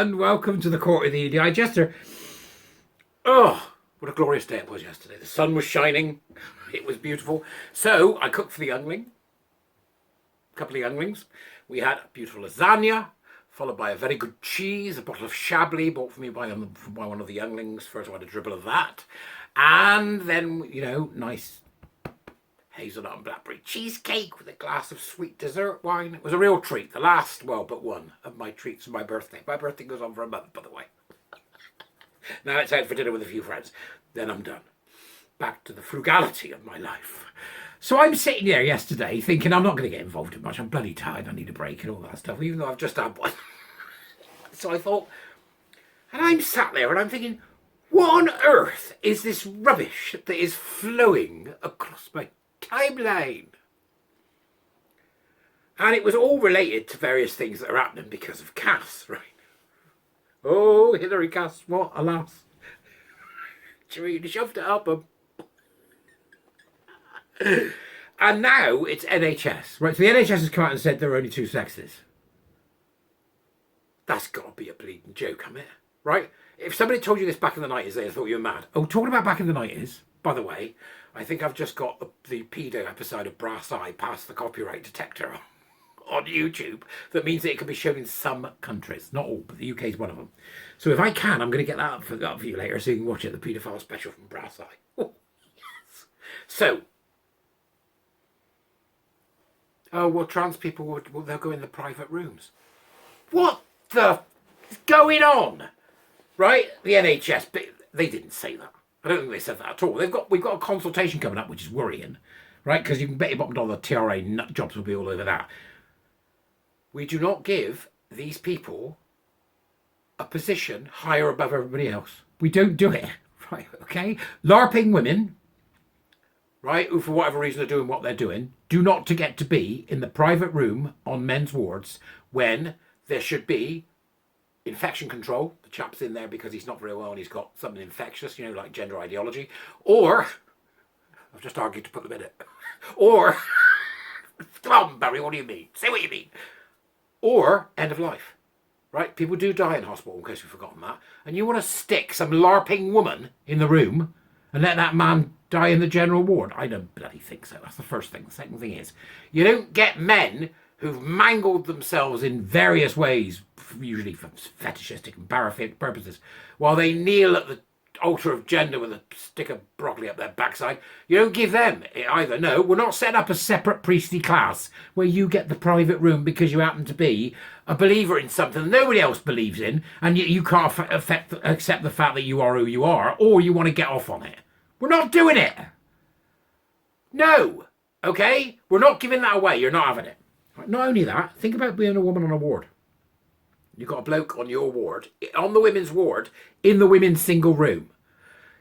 and welcome to the court of the Edijester. Oh, what a glorious day it was yesterday. The sun was shining. It was beautiful. So I cooked for the youngling. A couple of younglings. We had a beautiful lasagna, followed by a very good cheese, a bottle of Chablis bought for me by one of the younglings. First I had a dribble of that. And then, nice hazelnut and blackberry cheesecake with a glass of sweet dessert wine. It was a real treat. The last, but one of my treats for my birthday. My birthday goes on for a month, by the way. Now it's out for dinner with a few friends. Then I'm done. Back to the frugality of my life. So I'm sitting there yesterday thinking I'm not going to get involved in much. I'm bloody tired. I need a break and all that stuff, even though I've just had one. So I thought, and I'm sat there and I'm thinking, what on earth is this rubbish that is flowing across my timeline? And it was all related to various things that are happening because of Cass, right? Oh, Hillary Cass, what? Alas. She really shoved it up him. And now it's NHS, right? So the NHS has come out and said there are only two sexes. That's got to be a bleeding joke, hasn't it? Right? If somebody told you this back in the 90s, they'd have thought you were mad. Oh, talking about back in the 90s, by the way, I think I've just got the pedo episode of Brass Eye past the copyright detector on YouTube. That means that it can be shown in some countries. Not all, but the UK is one of them. So if I can, I'm going to get that up for you later so you can watch it, the paedophile special from Brass Eye. Oh, yes. So, trans people, they'll go in the private rooms. What the is going on? Right? The NHS, they didn't say that. I don't think they said that at all. We've got a consultation coming up, which is worrying, right? Because you can bet your bottom dollar the TRA nut jobs will be all over that. We do not give these people a position higher above everybody else. We don't do it, right? Okay? LARPing women, right, who for whatever reason are doing what they're doing, do not to get to be in the private room on men's wards when there should be infection control. The chap's in there because he's not very well and he's got something infectious, like gender ideology. Or, I've just argued to put them in it. Or, come on, Barry, what do you mean? Say what you mean. Or, end of life. Right? People do die in hospital, in case we've forgotten that. And you want to stick some LARPing woman in the room and let that man die in the general ward? I don't bloody think so. That's the first thing. The second thing is, you don't get men who've mangled themselves in various ways, usually for fetishistic and paraphic purposes, while they kneel at the altar of gender with a stick of broccoli up their backside. You don't give them it either. No, we're not setting up a separate priestly class where you get the private room because you happen to be a believer in something nobody else believes in, and you can't accept the fact that you are who you are, or you want to get off on it. We're not doing it. No. Okay? We're not giving that away. You're not having it. Not only that, think about being a woman on a ward. You've got a bloke on your ward, on the women's ward, in the women's single room.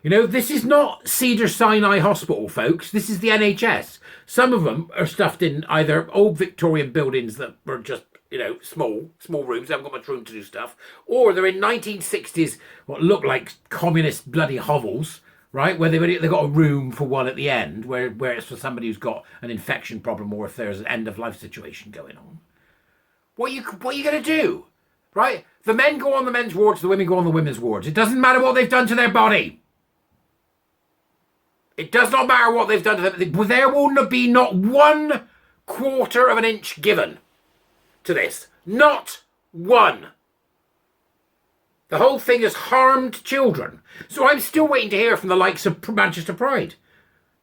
This is not Cedar Sinai Hospital, folks. This is the NHS. Some of them are stuffed in either old Victorian buildings that were just, small rooms, they haven't got much room to do stuff, or they're in 1960s, what look like communist bloody hovels, right, where they've got a room for one at the end, where it's for somebody who's got an infection problem or if there's an end-of-life situation going on. What are you going to do? Right? The men go on the men's wards, the women go on the women's wards. It doesn't matter what they've done to their body. It does not matter what they've done to them. There will be not 1/4 of an inch given to this. Not one. The whole thing has harmed children. So I'm still waiting to hear from the likes of Manchester Pride,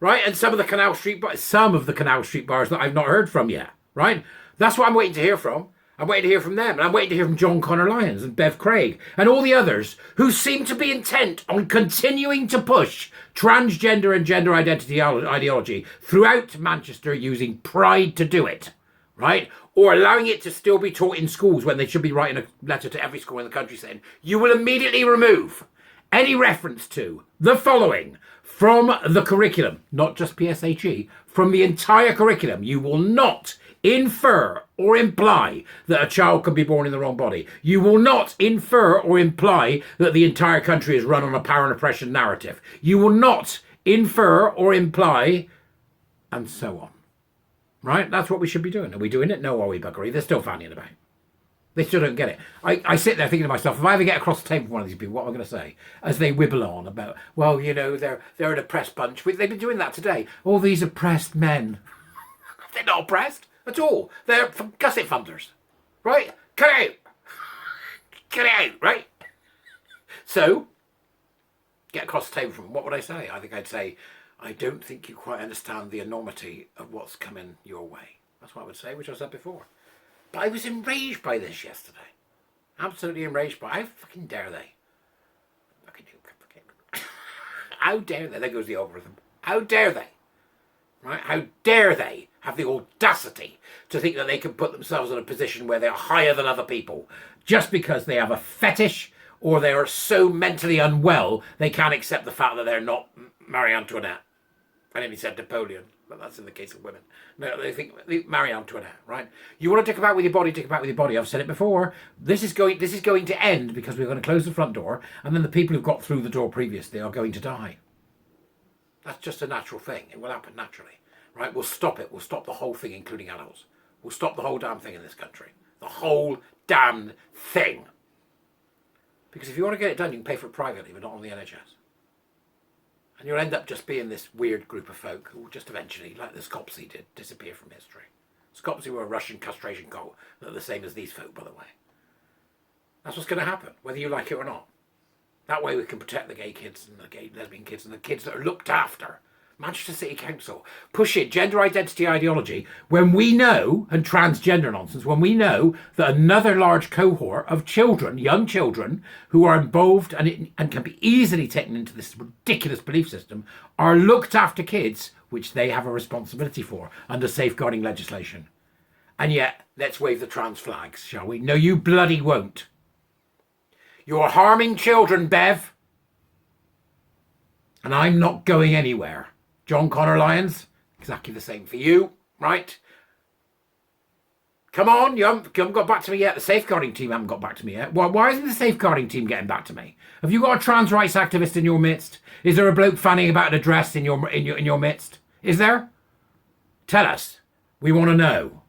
right? And some of the Canal Street bars that I've not heard from yet, right? That's what I'm waiting to hear from. I'm waiting to hear from them, and I'm waiting to hear from John Connor Lyons and Bev Craig and all the others who seem to be intent on continuing to push transgender and gender identity ideology throughout Manchester using pride to do it, right? Or allowing it to still be taught in schools when they should be writing a letter to every school in the country saying, you will immediately remove any reference to the following from the curriculum, not just PSHE, from the entire curriculum. You will not infer or imply that a child can be born in the wrong body. You will not infer or imply that the entire country is run on a power and oppression narrative. You will not infer or imply, and so on. Right? That's what we should be doing. Are we doing it? No, are we, buggery? They're still fanning about. They still don't get it. I sit there thinking to myself, if I ever get across the table with one of these people, what am I going to say? As they wibble on about, well, you know, they're an oppressed bunch. They've been doing that today. All these oppressed men. They're not oppressed at all. They're gusset funders. Right? Cut it out. Cut it out, right? So, get across the table from them. What would I say? I think I'd say, I don't think you quite understand the enormity of what's coming your way. That's what I would say, which I said before. But I was enraged by this yesterday. Absolutely enraged by it. How fucking dare they? How dare they? There goes the algorithm. How dare they? Right? How dare they have the audacity to think that they can put themselves in a position where they're higher than other people just because they have a fetish or they are so mentally unwell they can't accept the fact that they're not Marie Antoinette. I nearly said Napoleon, but that's in the case of women. No, they think Marie Antoinette, right? You want to dick about with your body, dick about with your body. I've said it before. This is going to end because we're going to close the front door, and then the people who've got through the door previously are going to die. That's just a natural thing. It will happen naturally, right? We'll stop it. We'll stop the whole thing, including adults. We'll stop the whole damn thing in this country. The whole damn thing. Because if you want to get it done, you can pay for it privately, but not on the NHS. And you'll end up just being this weird group of folk who will just eventually, like the Skopsy did, disappear from history. Skopsy were a Russian castration cult that are the same as these folk, by the way. That's what's going to happen, whether you like it or not. That way we can protect the gay kids and the gay lesbian kids and the kids that are looked after. Manchester City Council pushing gender identity ideology when we know, and transgender nonsense, when we know that another large cohort of children, young children, who are involved and can be easily taken into this ridiculous belief system, are looked after kids, which they have a responsibility for under safeguarding legislation. And yet, let's wave the trans flags, shall we? No, you bloody won't. You're harming children, Bev. And I'm not going anywhere. John Connor Lyons, exactly the same for you, right? Come on, you haven't got back to me yet. The safeguarding team haven't got back to me yet. Why isn't the safeguarding team getting back to me? Have you got a trans rights activist in your midst? Is there a bloke fanning about an address in your midst? Is there? Tell us. We want to know.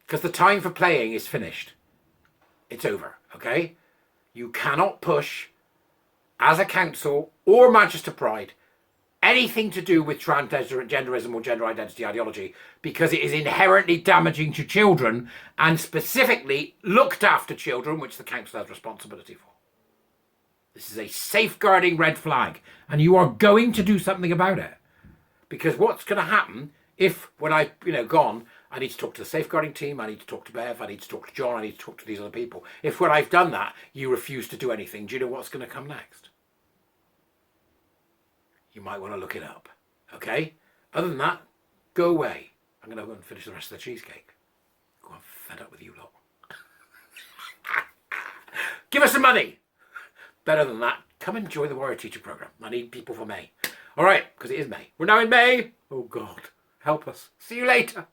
Because the time for playing is finished. It's over, okay? You cannot push, as a council or Manchester Pride, anything to do with transgenderism or gender identity ideology, because it is inherently damaging to children and specifically looked after children, which the council has responsibility for. This is a safeguarding red flag, and you are going to do something about it. Because what's going to happen if, when I've gone, I need to talk to the safeguarding team, I need to talk to Bev, I need to talk to John, I need to talk to these other people. If when I've done that, you refuse to do anything, do you know what's going to come next? You might want to look it up, okay? Other than that, go away. I'm going to go and finish the rest of the cheesecake. I'm fed up with you lot. Give us some money. Better than that, come enjoy the Warrior Teacher Programme. I need people for May. All right, because it is May. We're now in May. Oh, God, help us. See you later.